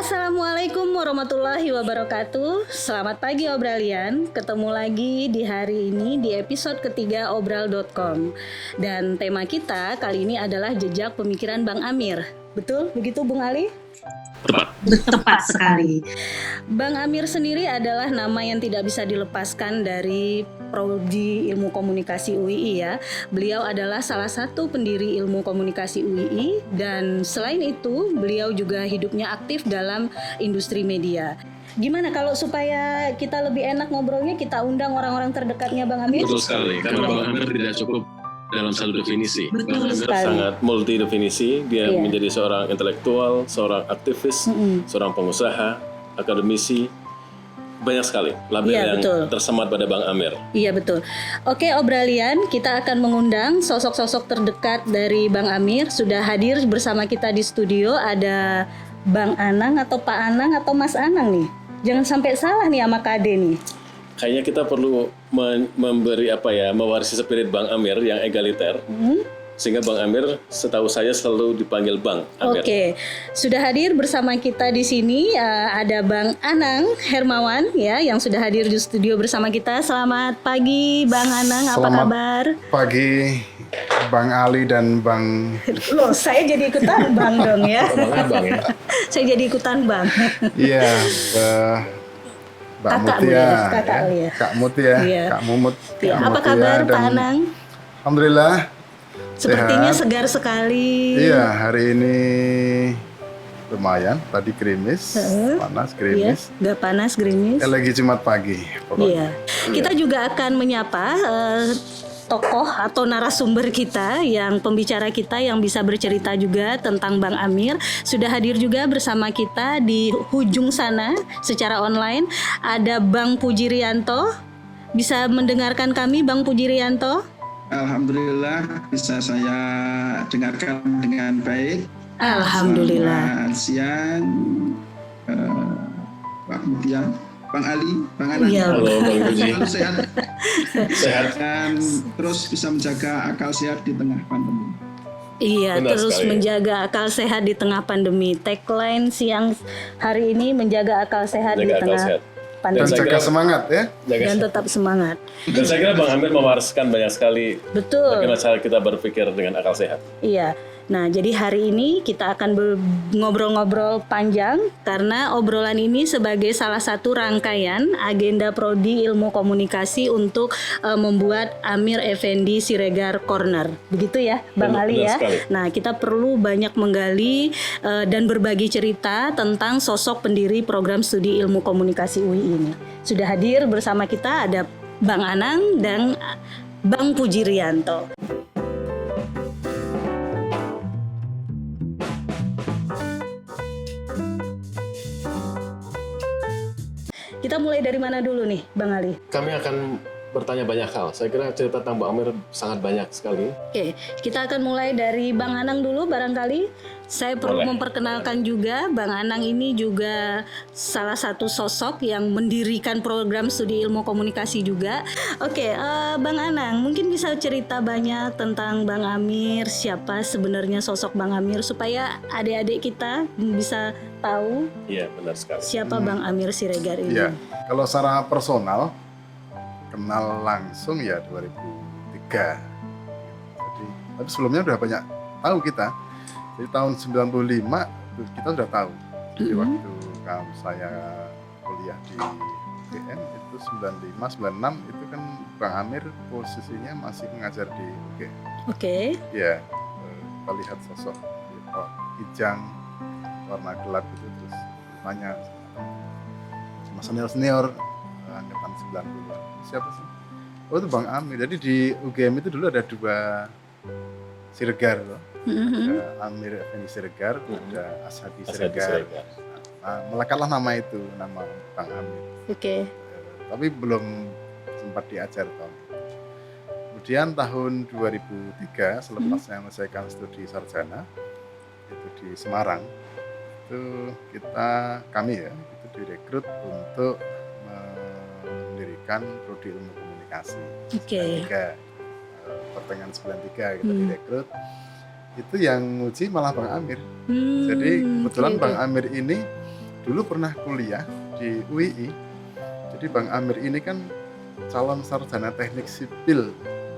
Assalamualaikum warahmatullahi wabarakatuh. Selamat pagi Obralian. Ketemu lagi di hari ini di episode ketiga obral.com. Dan tema kita kali ini adalah jejak pemikiran Bang Amir. Betul begitu Bung Ali? Tepat sekali. Bang Amir sendiri adalah nama yang tidak bisa dilepaskan dari Prodi Ilmu Komunikasi UII ya. Beliau adalah salah satu pendiri Ilmu Komunikasi UII dan selain itu beliau juga hidupnya aktif dalam industri media. Gimana kalau supaya kita lebih enak ngobrolnya, kita undang orang-orang terdekatnya Bang Amir? Betul sekali, karena Bang Amir tidak cukup dalam satu definisi. Betul Bang Amir sekali. sangat multi definisi. Dia Iya. menjadi seorang intelektual, seorang aktivis, seorang pengusaha, akademisi. Banyak sekali label Iya, yang betul. tersemat pada Bang Amir. Iya betul. Oke Obralian, kita akan mengundang sosok-sosok terdekat dari Bang Amir. Sudah hadir bersama kita di studio ada Bang Anang atau Pak Anang atau Mas Anang nih. Jangan sampai salah nih sama Kade nih. Kayaknya kita perlu mewarisi spirit Bang Amir yang egaliter. Sehingga Bang Amir, setahu saya selalu dipanggil Bang Amir. Oke, sudah hadir bersama kita di sini ada Bang Anang Hermawan ya yang sudah hadir di studio bersama kita. Selamat pagi Bang Anang, apa Selamat kabar? Pagi Bang Ali dan Bang Loh, saya jadi ikutan Bang dong ya. Bang Abang ya. Saya jadi ikutan Bang. iya Mbak Kakak Mutia, boleh, kakak ya. boleh. Kak Mutia, Iya. Kak Mumut, Ya, Kak apa Mutia, kabar dan Pak Anang? Alhamdulillah Sepertinya sehat. segar sekali. Iya, hari ini lumayan. Tadi gerimis, panas Iya, gerimis. nggak panas gerimis. Lagi Jumat pagi, Iya. pokoknya. Kita juga akan menyapa tokoh atau narasumber kita yang pembicara kita yang bisa bercerita juga tentang Bang Amir. Sudah hadir juga bersama kita di ujung sana secara online ada Bang Pujirianto. Bisa mendengarkan kami Bang Pujirianto? Alhamdulillah bisa saya dengarkan dengan baik. Alhamdulillah. Selamat siang, Pak Mutia, Bang Ali, Bang Anang. Iya. Halo Bang Puji. Selalu sehat Sehat. dan terus bisa menjaga akal sehat di tengah pandemi. Iya, Benar terus sekali. menjaga akal sehat di tengah pandemi. Tagline siang hari ini menjaga akal sehat Menjaga di akal tengah sehat. Dan pandemi saya jaga kira- semangat ya. dan tetap semangat. Dan saya kira Bang Amir mewariskan banyak sekali Betul. bagaimana cara kita berpikir dengan akal sehat. Iya. Nah, jadi hari ini kita akan ngobrol-ngobrol panjang karena obrolan ini sebagai salah satu rangkaian agenda Prodi Ilmu Komunikasi untuk membuat Amir Effendi Siregar Corner. Begitu ya, Bang Benar- Ali benar ya. sekali. Nah, kita perlu banyak menggali dan berbagi cerita tentang sosok pendiri program studi Ilmu Komunikasi UI ini. Sudah hadir bersama kita ada Bang Anang dan Bang Pujirianto. Kita mulai dari mana dulu nih, Bang Ali? Kami akan bertanya banyak hal. Saya kira cerita tentang Bang Amir sangat banyak sekali. Oke, kita akan mulai dari Bang Anang dulu barangkali. Saya perlu Boleh. memperkenalkan juga, Bang Anang ini juga salah satu sosok yang mendirikan program studi ilmu komunikasi juga. Oke, Bang Anang, mungkin bisa cerita banyak tentang Bang Amir, siapa sebenarnya sosok Bang Amir, supaya adik-adik kita bisa tahu Iya, benar sekali. siapa Bang Amir Siregar ini. Iya. Kalau secara personal kenal langsung ya 2003. Jadi, tapi sebelumnya udah banyak tahu kita. Jadi tahun 95 kita sudah tahu. Jadi waktu saya kuliah di UGM itu 95, 96 itu kan Bang Amir posisinya masih mengajar di UGM. Oke. Ya, kita lihat sosok kijang warna gelap itu terus tanya sama senior angkatan 90-an. Siapa sih? Oh itu Bang Amir. Jadi di UGM itu dulu ada dua Siregar loh. Ada Amir Effendi Siregar, ada Ashadi Siregar. Nah, melekatlah nama itu, nama Bang Amir. Oke. Tapi belum sempat diajar tahun itu. Kemudian tahun 2003 selepas saya menyelesaikan studi sarjana itu di Semarang, itu kami itu direkrut untuk mendirikan prodi ilmu komunikasi. Oke. 93, pertengahan 93 kita direkrut. Itu yang nguji malah Bang Amir. Jadi kebetulan oke. Bang Amir ini dulu pernah kuliah di UII. Jadi Bang Amir ini kan calon sarjana teknik sipil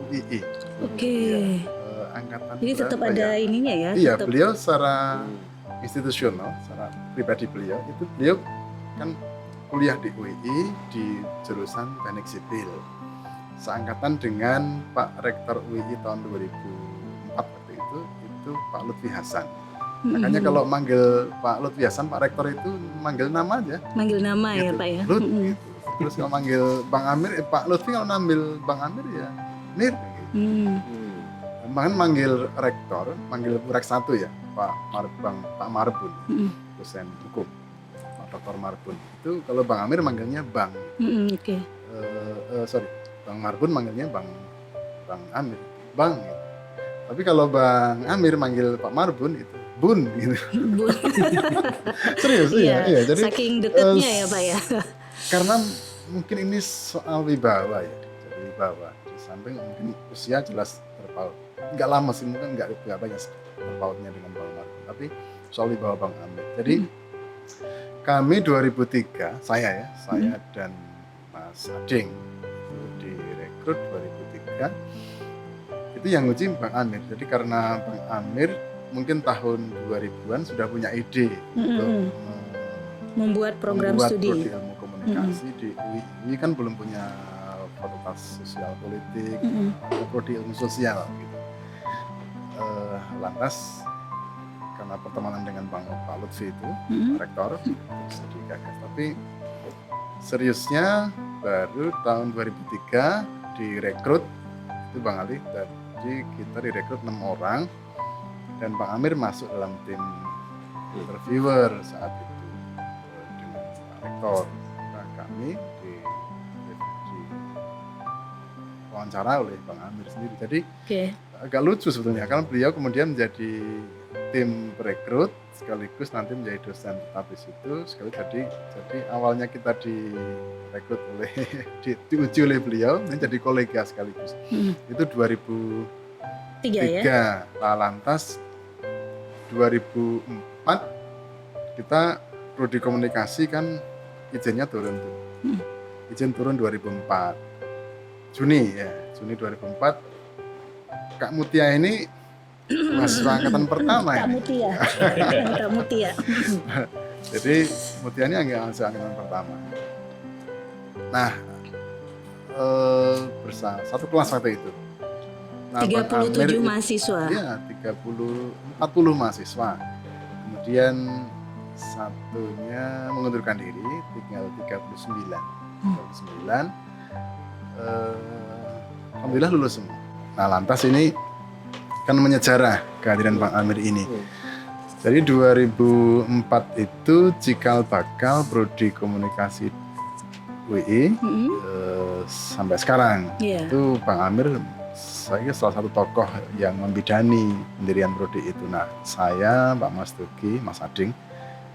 UII. Oke. Angkatan Jadi tetap berapa ada ya? ininya ya. Iya, tetap. beliau secara institusional, secara pribadi beliau kan kuliah di UII di jurusan teknik sipil. Seangkatan dengan Pak Rektor UII tahun 2004 waktu itu Pak Lutfi Hasan. Makanya kalau manggil Pak Lutfi Hasan, Pak Rektor itu manggil nama aja. Manggil nama ya Gitu. Pak ya. Lut, gitu. Terus kalau manggil Bang Amir, Pak Lutfi kalau manggil Bang Amir ya Mir. Gitu. Bahkan manggil rektor, manggil Rek 1 ya, Pak Marbun, dosen hukum, Pak Dr. Marbun. Itu kalau Bang Amir manggilnya Bang. Oke. Bang Marbun manggilnya Bang Amir, Bang. Gitu. Tapi kalau Bang Amir manggil Pak Marbun itu Bun gitu. Bun. Serius iya. Jadi saking dekatnya ya Pak ya. karena mungkin ini soal wibawa ya, jadi wibawa. Di samping mungkin usia jelas terpaut. Enggak lama sih, mungkin enggak banyak terpautnya dengan Bang Marbun, tapi soal wibawa Bang Amir. Jadi kami 2003, saya dan Mas Ading itu direkrut 2003. Itu yang nguji Bang Amir. Jadi karena Bang Amir mungkin tahun 2000-an sudah punya ide untuk membuat program studi prodi ilmu komunikasi di UI. UI kan belum punya fakultas sosial politik, prodi ilmu sosial gitu. Lantas karena pertemanan dengan Pak Lutfi itu, rektor, terus digagas. Tapi seriusnya baru tahun 2003 direkrut itu Bang Ali. Jadi kita direkrut 6 orang dan Bang Amir masuk dalam tim interviewer saat itu dengan Pak Rektor. Nah, kami di wawancara oleh Bang Amir sendiri. Jadi agak lucu sebetulnya karena beliau kemudian menjadi tim perekrut sekaligus nanti menjadi dosen tetap di situ. Jadi awalnya kita direkrut oleh diuji oleh beliau, ini jadi kolega sekaligus. Itu 2003 ya. Lantas 2004 kita prodi komunikasi kan izinnya turun tuh. Izin turun 2004. Juni 2004. Kak Mutia ini mahasiswa angkatan pertama ya. Kak Mutia. Jadi Mutia ini mahasiswa angkatan pertama. Nah, bersama satu kelas waktu itu. Nah, 37 mahasiswa. Iya, 40 mahasiswa. Kemudian satunya mengundurkan diri, tinggal 39. Alhamdulillah lulus semua. Nah, lantas ini kan menyejarah kehadiran Bang Amir ini. Jadi 2004 itu cikal bakal prodi komunikasi UI sampai sekarang. Itu Bang Amir saya salah satu tokoh yang membidani pendirian prodi itu. Nah, saya, Pak Mas Tuki, Mas Ading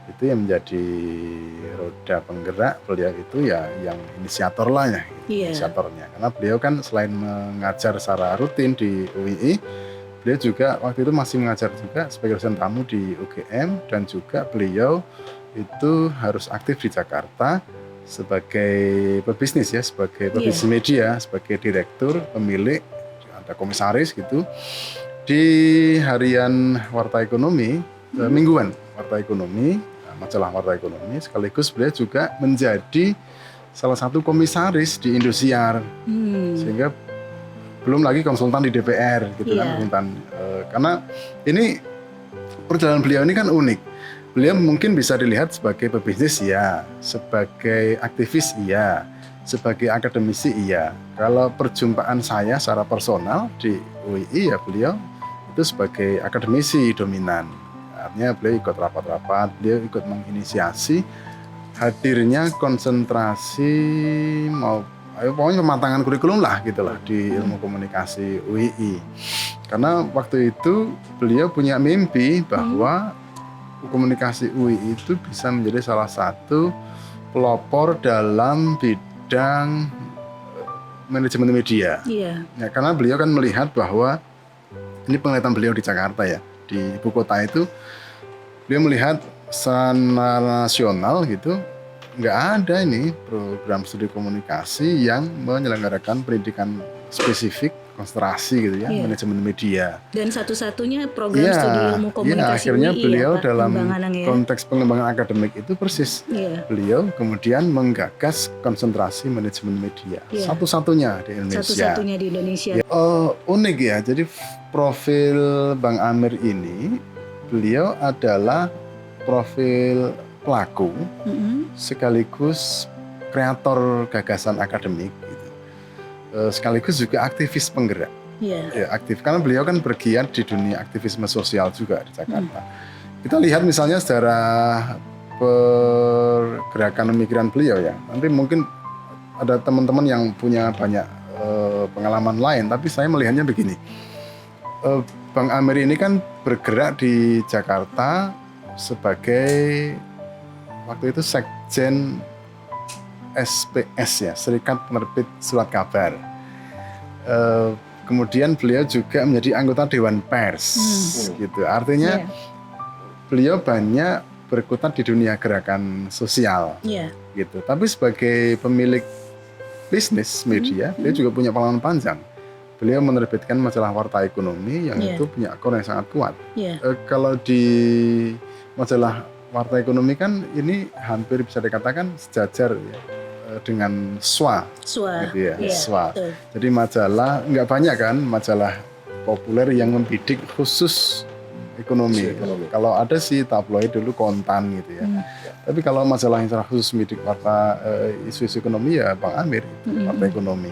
itu yang menjadi roda penggerak, beliau itu ya yang inisiator lah ya, inisiatornya. Karena beliau kan selain mengajar secara rutin di UII, beliau juga waktu itu masih mengajar juga sebagai dosen tamu di UGM, dan juga beliau itu harus aktif di Jakarta sebagai pebisnis ya, sebagai pebisnis media, sebagai direktur, pemilik, ada komisaris gitu di harian Warta Ekonomi, mingguan Warta Ekonomi, majalah Warta Ekonomi, sekaligus beliau juga menjadi salah satu komisaris di Indosiar, sehingga belum lagi konsultan di DPR gitu kan, konsultan. Karena ini perjalanan beliau ini kan unik. Beliau mungkin bisa dilihat sebagai pebisnis ya, sebagai aktivis iya, sebagai akademisi iya. Kalau perjumpaan saya secara personal di UII ya beliau itu sebagai akademisi dominan. Artinya beliau ikut rapat-rapat, beliau ikut menginisiasi hadirnya konsentrasi pokoknya pematangan kurikulum lah gitu lah di ilmu komunikasi UII. Karena waktu itu beliau punya mimpi bahwa komunikasi UII itu bisa menjadi salah satu pelopor dalam bidang manajemen media. Ya, karena beliau kan melihat bahwa ini penglihatan beliau di Jakarta ya, di ibu kota itu beliau melihat secara nasional gitu nggak ada ini program studi komunikasi yang menyelenggarakan pendidikan spesifik konsentrasi gitu ya, manajemen media. Dan satu-satunya program studi ilmu komunikasi akhirnya UI beliau ya, Pak, dalam pengembangannya ya. konteks pengembangan akademik itu persis. Beliau kemudian menggagas konsentrasi manajemen media. Satu-satunya di Indonesia. Satu-satunya di Indonesia. Unik ya, jadi profil Bang Amir ini, beliau adalah profil pelaku sekaligus kreator gagasan akademik gitu. Sekaligus juga aktivis penggerak. Ya, aktif karena beliau kan bergiat di dunia aktivisme sosial juga di Jakarta. Kita lihat misalnya sejarah pergerakan migran beliau ya. Nanti mungkin ada teman-teman yang punya banyak pengalaman lain, tapi saya melihatnya begini. Bang Amir ini kan bergerak di Jakarta sebagai waktu itu Sekjen SPS ya, Serikat Penerbit Surat Kabar. Kemudian beliau juga menjadi anggota Dewan Pers, gitu. Artinya beliau banyak berkutat di dunia gerakan sosial, gitu. Tapi sebagai pemilik bisnis media, beliau juga punya pengalaman panjang. Beliau menerbitkan majalah Warta Ekonomi yang itu punya akun yang sangat kuat. Kalau di majalah Warta Ekonomi kan ini hampir bisa dikatakan sejajar ya, dengan SWA, gitu ya, SWA. Jadi majalah nggak banyak kan majalah populer yang membidik khusus ekonomi. Kalau ada sih tabloid dulu Kontan gitu ya. Tapi kalau majalah yang secara khusus membidik warta isu-isu ekonomi ya Bang Amir, Warta Ekonomi.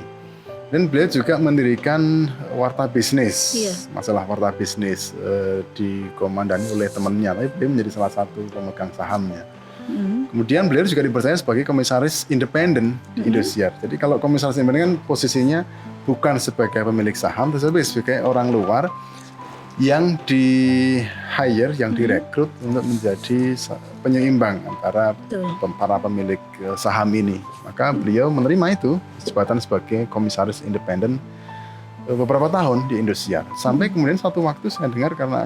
Dan beliau juga mendirikan Warta Bisnis, masalah Warta Bisnis dikomandani oleh temannya, tapi beliau menjadi salah satu pemegang sahamnya. Kemudian beliau juga dipercaya sebagai komisaris independen di Indosiar. Jadi kalau komisaris independen kan posisinya bukan sebagai pemilik saham, tetapi sebagai orang luar yang di-hire, yang direkrut untuk menjadi penyeimbang antara para pemilik saham ini. Maka beliau menerima itu jabatan sebagai komisaris independen beberapa tahun di Indosiar. Sampai kemudian suatu waktu saya dengar karena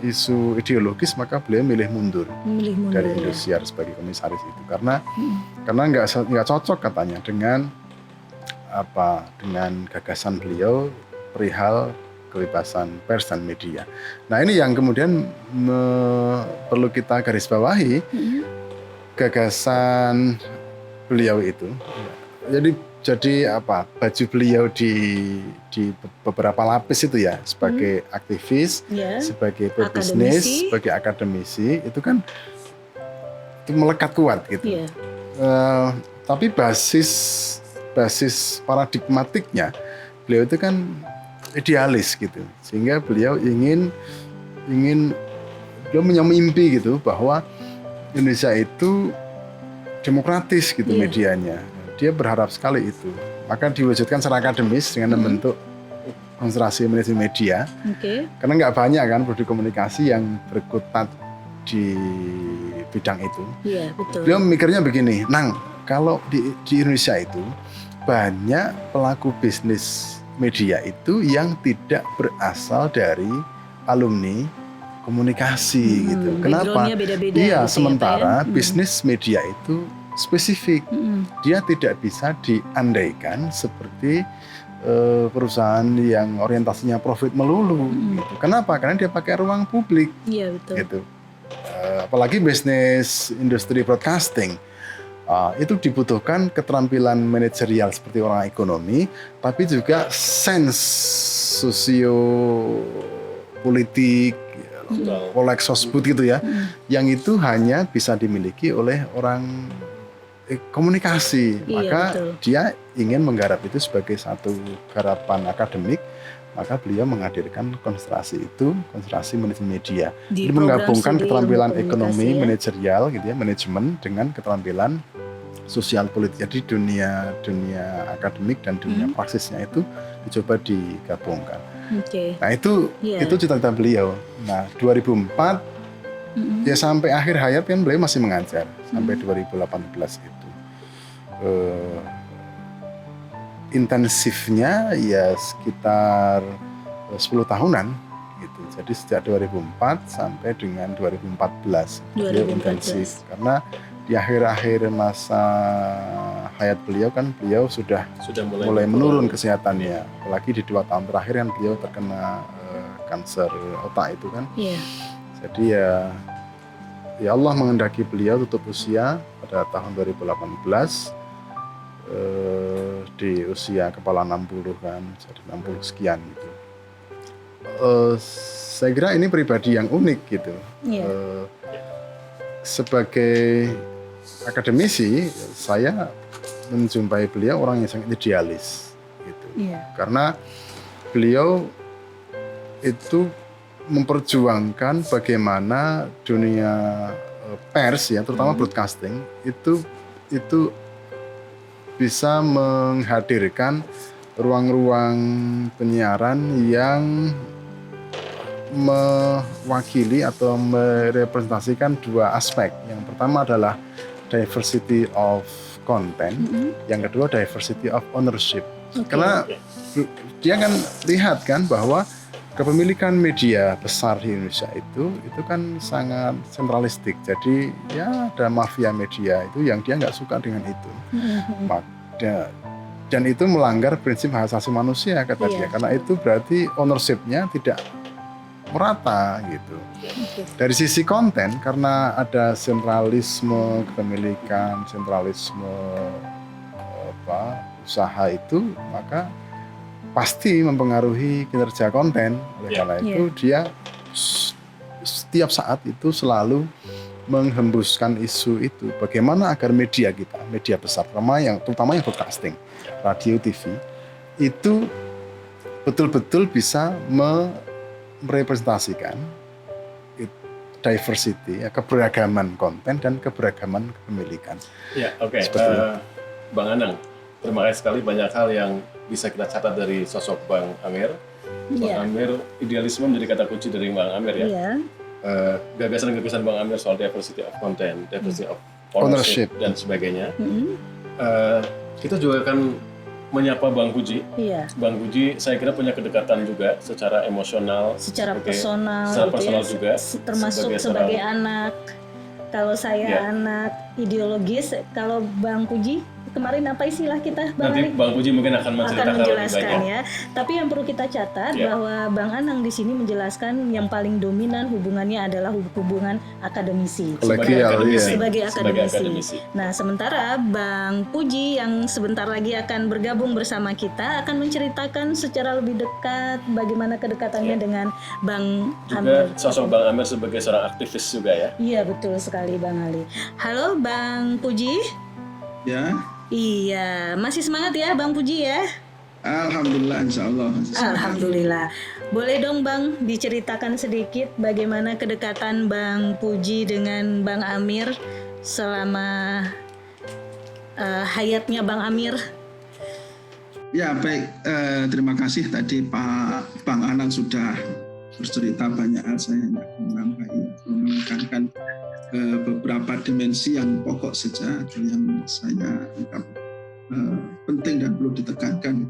isu ideologis, maka beliau milih mundur dari Indosiar sebagai komisaris itu. Karena nggak cocok katanya dengan gagasan beliau perihal kebebasan pers dan media. Nah ini yang kemudian perlu kita garis bawahi, gagasan beliau itu. Jadi baju beliau di beberapa lapis itu ya, sebagai aktivis, sebagai pebisnis, sebagai akademisi, itu kan itu melekat kuat gitu. Tapi basis paradigmatiknya beliau itu kan idealis gitu, sehingga beliau ingin beliau punya mimpi gitu bahwa Indonesia itu demokratis gitu medianya. Dia berharap sekali itu, maka diwujudkan secara akademis dengan membentuk konsentrasi manajemen media. Karena nggak banyak kan prodi komunikasi yang berkutat di bidang itu. Beliau mikirnya begini, kalau di Indonesia itu banyak pelaku bisnis media itu yang tidak berasal dari alumni komunikasi gitu. Kenapa? Iya, sementara bisnis media itu spesifik. Dia tidak bisa diandaikan seperti perusahaan yang orientasinya profit melulu. Gitu. Kenapa? Karena dia pakai ruang publik. Gitu. Apalagi bisnis industri broadcasting. Itu dibutuhkan keterampilan manajerial seperti orang ekonomi, tapi juga sense sosiopolitik, polek sosbud gitu ya, yang itu hanya bisa dimiliki oleh orang komunikasi. Maka dia ingin menggarap itu sebagai satu garapan akademik, maka beliau menghadirkan konsentrasi itu, konsentrasi manajemen media. Jadi menggabungkan keterampilan ekonomi, manajerial gitu ya, manajemen dengan keterampilan sosial politik. Jadi dunia akademik dan dunia praksisnya itu dicoba digabungkan. Nah itu cita-cita beliau. Nah 2004 ya sampai akhir hayat kan beliau masih mengajar sampai 2018 itu. Intensifnya ya sekitar 10 tahunan gitu. gitu. Jadi sejak 2004 sampai dengan 2014 beliau 2014. intensif karena di akhir-akhir masa hayat beliau kan beliau sudah mulai menurun kesehatannya, apalagi di 2 tahun terakhir kan beliau terkena kanker otak itu kan. Iya. Jadi ya Allah mengendaki beliau tutup usia pada tahun 2018 di usia kepala 60 kan, jadi 60 sekian gitu. Saya kira ini pribadi yang unik gitu. Iya. Sebagai akademisi, saya menjumpai beliau orang yang sangat idealis gitu. Iya. Karena beliau itu memperjuangkan bagaimana dunia pers ya, terutama broadcasting itu bisa menghadirkan ruang-ruang penyiaran yang mewakili atau merepresentasikan 2 aspek. Yang pertama adalah diversity of content, yang kedua diversity of ownership. Karena dia kan lihat kan bahwa kepemilikan media besar di Indonesia itu kan sangat sentralistik. Jadi ya ada mafia media itu yang dia nggak suka dengan itu. Dan itu melanggar prinsip hak asasi manusia kata dia. Karena itu berarti ownership-nya tidak merata gitu. Dari sisi konten karena ada sentralisme kepemilikan, sentralisme usaha itu, maka pasti mempengaruhi kinerja konten. Oleh karena itu dia setiap saat itu selalu menghembuskan isu itu. Bagaimana agar media kita, media besar, terutama yang broadcasting, radio, TV, itu betul-betul bisa merepresentasikan diversity, keberagaman konten dan keberagaman kepemilikan. Ya, oke. Bang Anang, terima kasih sekali, banyak hal yang bisa kita catat dari sosok Bang Amir. Bang Amir, idealisme menjadi kata kunci dari Bang Amir ya. Iya. Gagasan-gagasan Bang Amir soal diversity of content, diversity of ownership dan sebagainya. Kita juga akan menyapa Bang Puji. Iya. Bang Puji saya kira punya kedekatan juga secara emosional, secara personal gitu juga, termasuk sebagai anak. Kalau saya anak ideologis, kalau Bang Puji kemarin apa istilah kita Bang nanti Ali? Bang Puji mungkin akan menjelaskan ya. Tapi yang perlu kita catat bahwa Bang Anang di sini menjelaskan yang paling dominan hubungannya adalah hubungan akademisi. Sebagai akademisi. Nah, sementara Bang Puji yang sebentar lagi akan bergabung bersama kita akan menceritakan secara lebih dekat bagaimana kedekatannya dengan Bang Amir. Sosok Bang Amir sebagai seorang aktivis juga ya. Iya, betul sekali Bang Ali. Halo Bang Puji. Ya. Iya, masih semangat ya Bang Puji ya? Alhamdulillah, insya Allah. Alhamdulillah. Boleh dong Bang diceritakan sedikit bagaimana kedekatan Bang Puji dengan Bang Amir selama hayatnya Bang Amir? Ya baik, terima kasih tadi Pak Bang Anang sudah bercerita banyak hal, saya hanya menekankan beberapa dimensi yang pokok saja yang saya anggap penting dan perlu ditekankan.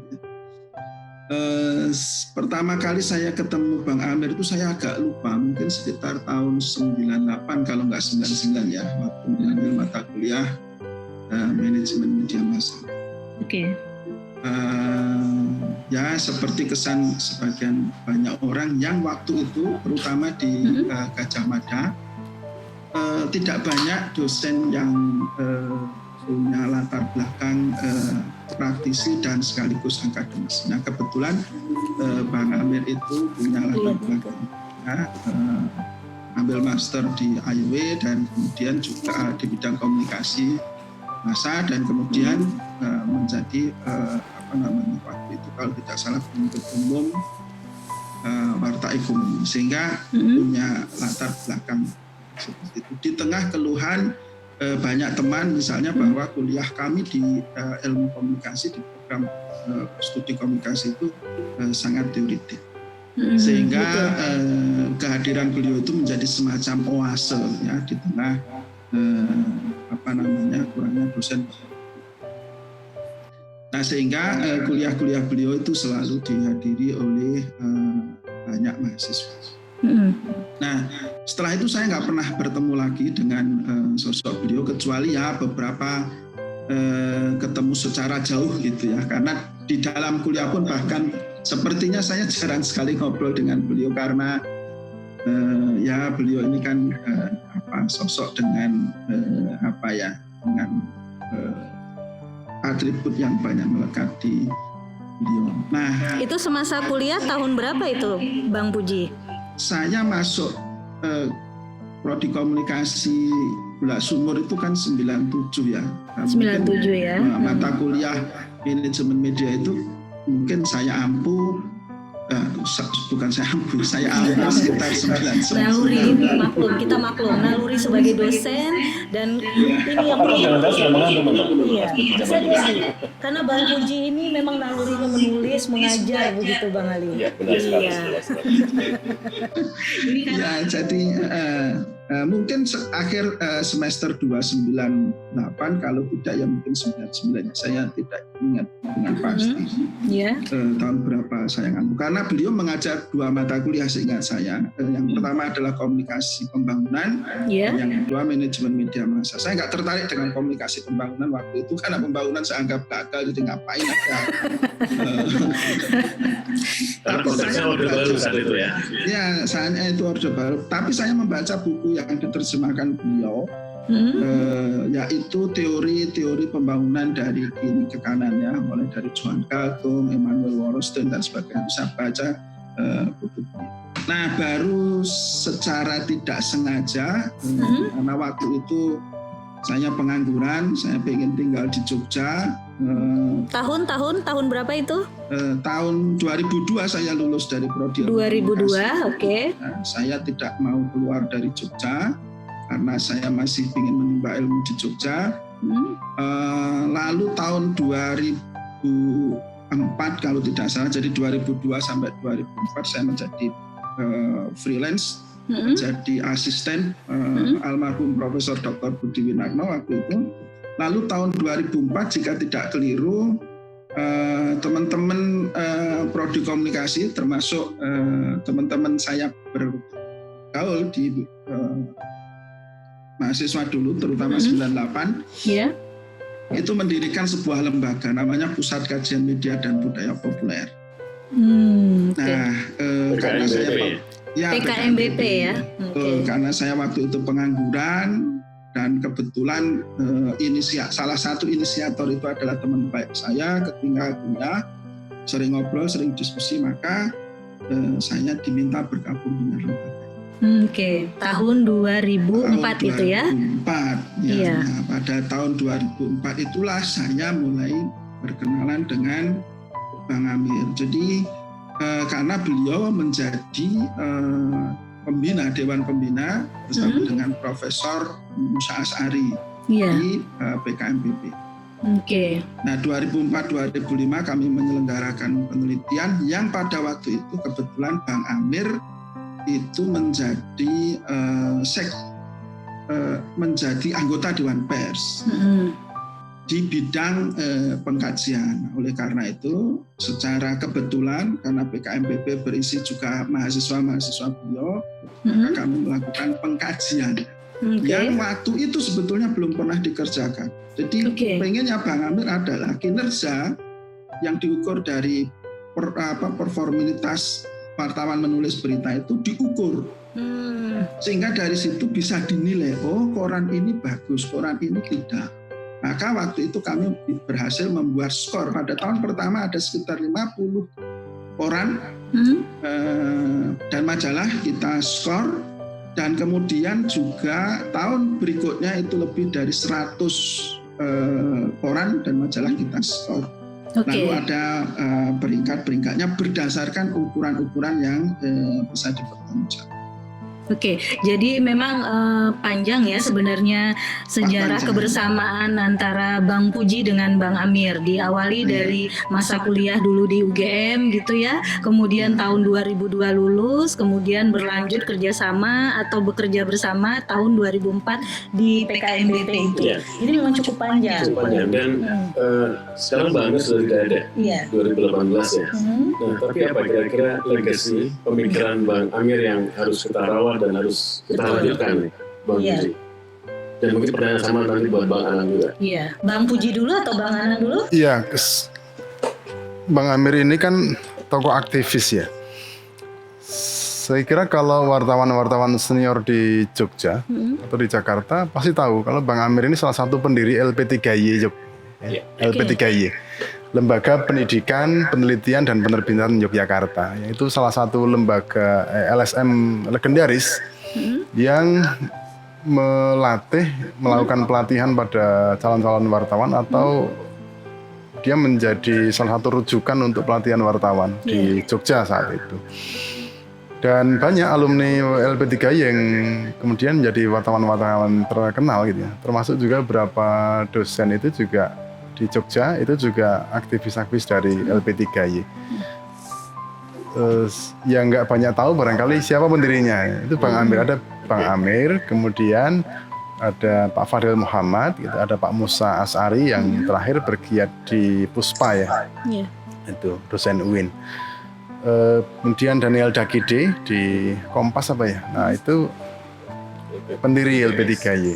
Pertama kali saya ketemu Bang Amir itu saya agak lupa, mungkin sekitar tahun 98 kalau nggak 99 ya, waktu mengambil mata kuliah manajemen media massa. Oke. Ya seperti kesan sebagian banyak orang yang waktu itu terutama di Gajah Mada, tidak banyak dosen yang punya latar belakang praktisi dan sekaligus akademis. Nah kebetulan Bang Amir itu punya latar belakang ambil master di IW dan kemudian juga di bidang komunikasi massa dan kemudian menjadi waktu itu kalau tidak salah penuntut umum Warta Ekonomi, sehingga punya latar belakang seperti itu. Di tengah keluhan banyak teman misalnya bahwa kuliah kami di ilmu komunikasi di program studi komunikasi itu sangat teoritik, sehingga kehadiran beliau itu menjadi semacam oase ya di tengah kurangnya dosen. Nah sehingga kuliah-kuliah beliau itu selalu dihadiri oleh banyak mahasiswa. Nah, setelah itu saya nggak pernah bertemu lagi dengan sosok beliau, kecuali ya beberapa ketemu secara jauh gitu ya. Karena di dalam kuliah pun bahkan sepertinya saya jarang sekali ngobrol dengan beliau karena ya beliau ini kan sosok dengan dengan atribut yang banyak melekat di beliau. Nah, itu semasa kuliah tahun berapa itu, Bang Puji? Saya masuk prodi komunikasi Bulak Sumur itu kan 97 ya. 97 ya. Mata kuliah manajemen media itu mungkin saya ampuh, bukan saya ampuh, saya ampuh sekitar 99. Naluri, maklum, naluri sebagai dosen dan ini yang jangan-jangan sudah mengandung. Iya, bisa jadi. Karena Bang Puji ini memang nalurinya menulis, mengajar begitu Bang Ali. Iya, benar sekali. Ya, jadi mungkin akhir semester 298, kalau tidak ya mungkin 99, saya tidak ingat dengan pasti. Tahun berapa saya ngambil. Karena beliau mengajar 2 mata kuliah seingat saya. Yang pertama adalah komunikasi pembangunan, yang kedua manajemen media massa. Saya nggak tertarik dengan komunikasi pembangunan waktu itu karena pembangunan saya anggap gagal, jadi ngapain ada. Tapi saya orde baru saat itu ya. Ya, saatnya itu orde baru. Tapi saya membaca buku yang diterjemahkan beliau, yaitu teori-teori pembangunan dari kiri ke kanan ya, mulai dari Johan Galtung, Emmanuel Wallerstein dan sebagainya. Bisa baca buku beliau. Nah, baru secara tidak sengaja, karena waktu itu saya pengangguran, saya pengen tinggal di Jogja. Tahun berapa itu? Tahun 2002 saya lulus dari prodi. 2002, oke. Nah, saya tidak mau keluar dari Jogja karena saya masih ingin menimba ilmu di Jogja. Lalu tahun 2004 kalau tidak salah, jadi 2002 sampai 2004 saya menjadi freelance, menjadi asisten almarhum Profesor Dr. Budi Winarno waktu itu. Lalu tahun 2004 jika tidak keliru, teman-teman prodi komunikasi termasuk teman-teman saya bergaul di mahasiswa dulu terutama 98 itu mendirikan sebuah lembaga namanya Pusat Kajian Media dan Budaya Populer. Nah, karena saya PKMBP ya. Karena saya waktu itu pengangguran dan kebetulan salah satu inisiator itu adalah teman baik saya. Ketika kuliah sering ngobrol, sering diskusi, maka saya diminta bergabung dengan lembaga. Tahun 2004 itu ya? 2004, ya. Nah, pada tahun 2004 itulah saya mulai berkenalan dengan Bang Amir. Jadi karena beliau menjadi pembina, Dewan Pembina bersama dengan Profesor Musa Asari di PKMBP. Nah, 2004-2005 kami menyelenggarakan penelitian yang pada waktu itu kebetulan Bang Amir itu menjadi menjadi anggota Dewan Pers di bidang pengkajian. Oleh karena itu, secara kebetulan karena PKMBP berisi juga mahasiswa-mahasiswa beliau, maka kami melakukan pengkajian yang waktu itu sebetulnya belum pernah dikerjakan. Jadi pengennya Bang Amir adalah kinerja yang diukur dari performanitas wartawan menulis berita itu diukur. Sehingga dari situ bisa dinilai, oh koran ini bagus, koran ini tidak. Maka waktu itu kami berhasil membuat skor. Pada tahun pertama ada sekitar 50 koran dan majalah kita skor. Dan kemudian juga tahun berikutnya itu lebih dari 100 koran dan majalah kita skor. Lalu ada peringkat-peringkatnya berdasarkan ukuran-ukuran yang bisa dipertanggungjawabkan. Oke, jadi memang panjang ya sebenarnya sejarah kebersamaan antara Bang Puji dengan Bang Amir. Diawali dari masa kuliah dulu di UGM gitu ya, kemudian tahun 2002 lulus, kemudian berlanjut kerjasama atau bekerja bersama tahun 2004 di PKMBP itu. Iya. Ini memang cukup panjang. Cukup panjang dan sekarang Bang Amir sudah tidak ada, Iya. 2018 ya. Nah, tapi apa kira-kira legasi pemikiran Bang Amir yang harus kita rawat dan harus kita lanjutkan nih, Bang Iya. Puji? Dan mungkin pertanyaan sama nanti buat Bang Anang juga. Iya, Bang Puji dulu atau Bang Anang dulu? Iya, Bang Amir ini kan tokoh aktivis ya. Saya kira kalau wartawan-wartawan senior di Jogja atau di Jakarta pasti tahu kalau Bang Amir ini salah satu pendiri LP3Y Iya. LP3Y, Lembaga Pendidikan, Penelitian dan Penerbitan Yogyakarta. Yaitu salah satu lembaga LSM legendaris yang melakukan pelatihan pada calon-calon wartawan atau dia menjadi salah satu rujukan untuk pelatihan wartawan di Jogja saat itu. Dan banyak alumni LP3 yang kemudian menjadi wartawan-wartawan terkenal gitu ya. Termasuk juga beberapa dosen itu juga di Jogja itu juga aktivis-aktivis dari LP3Y. Yang nggak banyak tahu barangkali siapa pendirinya. Itu Bang Amir, ada Bang Amir, kemudian ada Pak Fadil Muhammad, gitu, ada Pak Musa As'ari yang terakhir bergiat di Puspa ya. Iya. Itu dosen UIN. Kemudian Daniel Dakide di Kompas apa ya? Nah itu pendiri LP3Y.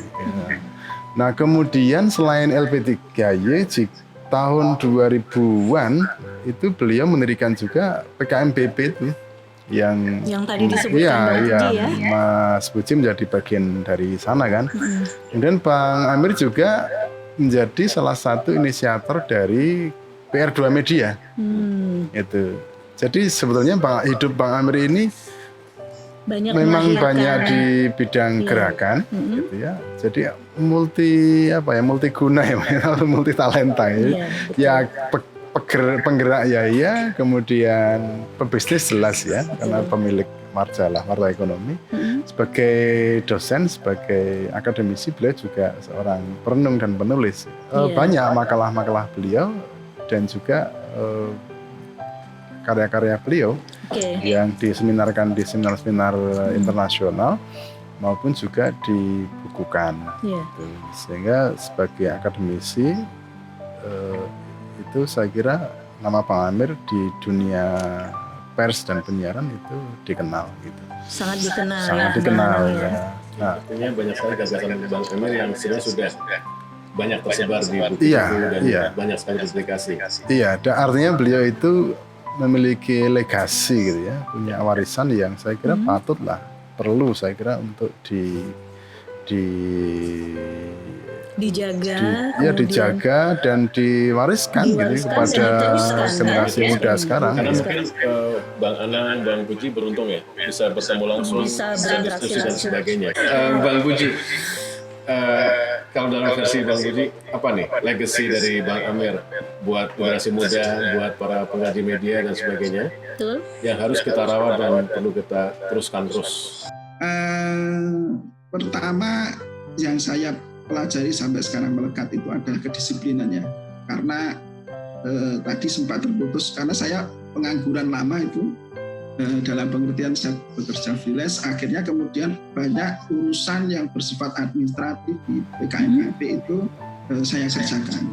Nah kemudian selain LP3Y di tahun 2000-an itu beliau mendirikan juga PKMBP itu yang tadi disebutkan Bang Puji ya. Mas Puji menjadi bagian dari sana kan. Kemudian Bang Amir juga menjadi salah satu inisiator dari PR2 Media. Itu. Jadi sebetulnya hidup Bang Amir ini memang banyak di bidang gerakan, gitu ya. Jadi multiguna ya, multi talenta ya. Ya penggerak ya, kemudian pebisnis jelas ya, karena pemilik majalah Warta Ekonomi. Sebagai dosen, sebagai akademisi beliau juga seorang perenung dan penulis. Banyak makalah-makalah beliau dan juga karya-karya beliau yang diseminarkan di seminar-seminar internasional maupun juga dibukukan. Gitu. Sehingga sebagai akademisi itu saya kira nama Bang Amir di dunia pers dan penyiaran itu dikenal gitu. Sangat dikenal. Sangat dikenal ya. Nah, artinya banyak sekali gagasan Bang Amir yang sebenarnya sudah banyak tersebar di buku-buku dan banyak sekali publikasi. Iya, artinya beliau itu memiliki legasi gitu ya, punya warisan yang saya kira patutlah, perlu saya kira untuk dijaga dan diwariskan gitu kepada generasi muda sekarang. Karena mungkin Bang Anang, Bang Puji beruntung ya bisa bertemu langsung, bisa berdiskusi dan sebagainya. Bang Puji, kalau dalam versi Bang Puji, apa nih legacy dari Bang Amir buat generasi muda, buat para pengaji media dan sebagainya, yang harus kita rawat dan perlu kita teruskan terus? Pertama yang saya pelajari sampai sekarang melekat itu adalah kedisiplinannya. Karena tadi sempat terputus, karena saya pengangguran lama itu, dalam pengertian saya bekerja freelance, akhirnya kemudian banyak urusan yang bersifat administratif di PKMBP itu saya kerjakan.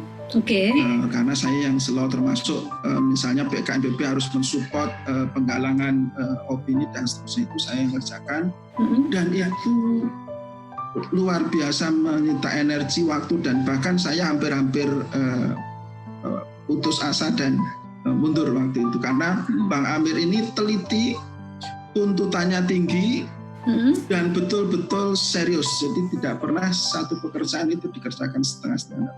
Karena saya yang selalu termasuk misalnya PKMBP harus mensupport penggalangan opini dan seterusnya, itu saya yang kerjakan. Dan itu luar biasa menyita energi, waktu, dan bahkan saya hampir-hampir putus asa dan mundur waktu itu, karena Bang Amir ini teliti, tuntutannya tinggi, dan betul-betul serius. Jadi tidak pernah satu pekerjaan itu dikerjakan setengah-setengah.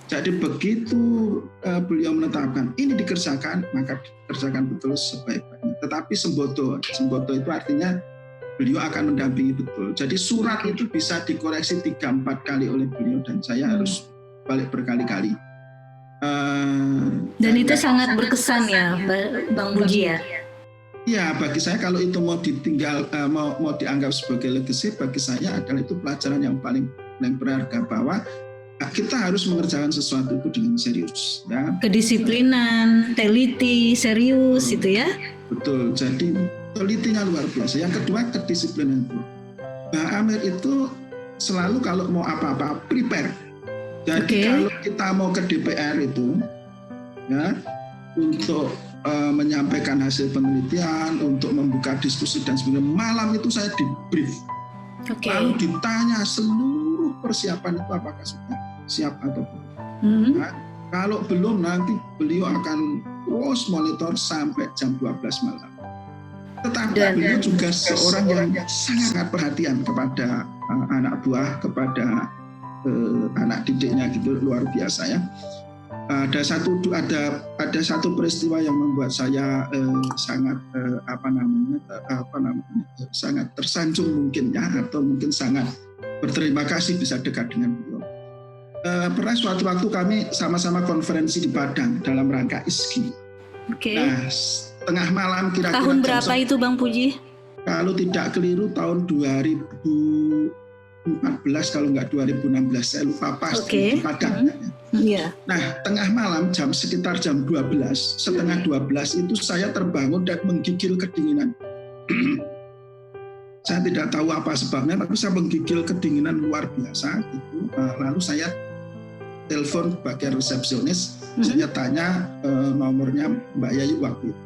Jadi begitu beliau menetapkan ini dikerjakan, maka dikerjakan betul sebaik-baiknya. Tetapi sembodo itu artinya beliau akan mendampingi betul. Jadi surat itu bisa dikoreksi 3-4 kali oleh beliau dan saya harus balik berkali-kali. Dan itu sangat berkesan ya, Bang Puji ya? Ya, bagi saya kalau itu mau ditinggal, mau dianggap sebagai legacy, bagi saya adalah itu pelajaran yang paling berharga, bahwa kita harus mengerjakan sesuatu itu dengan serius. Ya. Kedisiplinan, teliti, serius itu ya. Betul, jadi telitinya luar biasa. Yang kedua, kedisiplinan itu. Mbak Amir itu selalu kalau mau apa-apa prepare. Jadi kalau kita mau ke DPR itu, ya, untuk menyampaikan hasil penelitian, untuk membuka diskusi dan sebagainya, malam itu saya di brief. Lalu ditanya seluruh persiapan itu apakah sudah siap atau belum. Nah, kalau belum, nanti beliau akan terus monitor sampai jam 12 malam. Tetapi beliau juga seorang yang sangat perhatian kepada anak buah, kepada anak didiknya gitu, luar biasa ya. Ada satu peristiwa yang membuat saya sangat sangat tersanjung mungkin ya, atau mungkin sangat berterima kasih bisa dekat dengan beliau. Pernah suatu waktu kami sama-sama konferensi di Padang dalam rangka ISGI. Nah, tengah malam kira-kira tahun berapa itu Bang Puji? Kalau tidak keliru tahun 2014 kalau nggak 2016, saya lupa pasti di Padang. Nah, tengah malam sekitar jam 12, setengah 12 itu saya terbangun dan menggigil kedinginan. Saya tidak tahu apa sebabnya, tapi saya menggigil kedinginan luar biasa. Gitu. Lalu saya telepon bagian resepsionis, saya tanya nomornya Mbak Yayu waktu itu.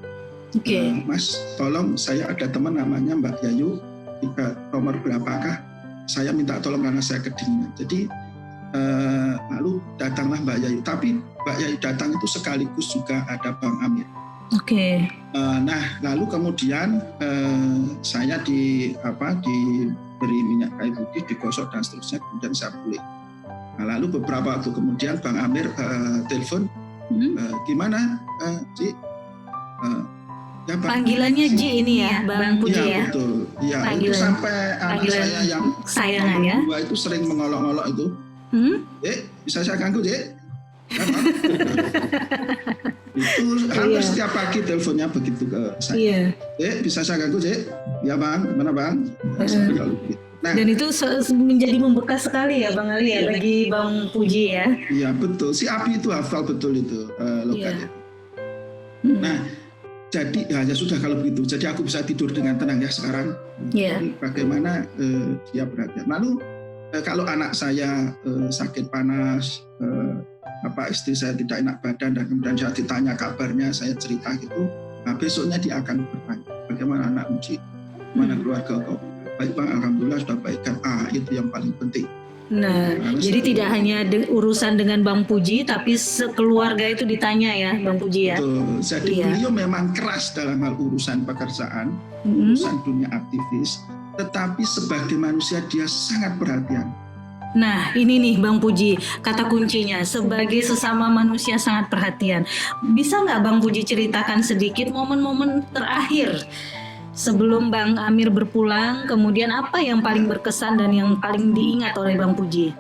Mas, tolong saya ada teman namanya Mbak Yayu, nomor berapakah? Saya minta tolong karena saya kedinginan. Jadi lalu datanglah Mbak Yayu. Tapi Mbak Yayu datang itu sekaligus juga ada Bang Amir. Nah, lalu kemudian saya diberi minyak kayu putih, digosok dan seterusnya, kemudian saya pulih. Nah, lalu beberapa waktu kemudian Bang Amir telepon, gimana, Ci? Ya, panggilannya Ji ini ya, Bang Puji ya. Betul. Ya, itu sampai anak saya yang sayangan ya. Dua itu sering mengolok-olok itu. Bisa saya ganggu, Dek? Itu hampir setiap pagi teleponnya begitu ke saya. Bisa saya ganggu, Dek? Ya Bang, gimana Bang? Nah, dan itu menjadi membekas sekali ya Bang Ali ya, bagi Bang Puji ya. Iya betul, si Abi itu hafal betul itu logatnya. Nah, jadi ya sudah kalau begitu. Jadi aku bisa tidur dengan tenang ya sekarang. Bagaimana dia perhatian. Lalu kalau anak saya sakit panas, istri saya tidak enak badan, dan kemudian saya ditanya kabarnya, saya cerita gitu. Nah, besoknya dia akan bertanya, bagaimana anak Uji, mana keluarga kau? Baik Bang, alhamdulillah sudah baik kan. Itu yang paling penting. Nah, jadi tidak hanya urusan dengan Bang Puji, tapi sekeluarga itu ditanya ya Bang Puji ya. Betul. Jadi beliau memang keras dalam hal urusan pekerjaan, urusan dunia aktivis, tetapi sebagai manusia dia sangat perhatian. Nah, ini nih Bang Puji, kata kuncinya, sebagai sesama manusia sangat perhatian. Bisa nggak Bang Puji ceritakan sedikit momen-momen terakhir sebelum Bang Amir berpulang, kemudian apa yang paling berkesan dan yang paling diingat oleh Bang Puji?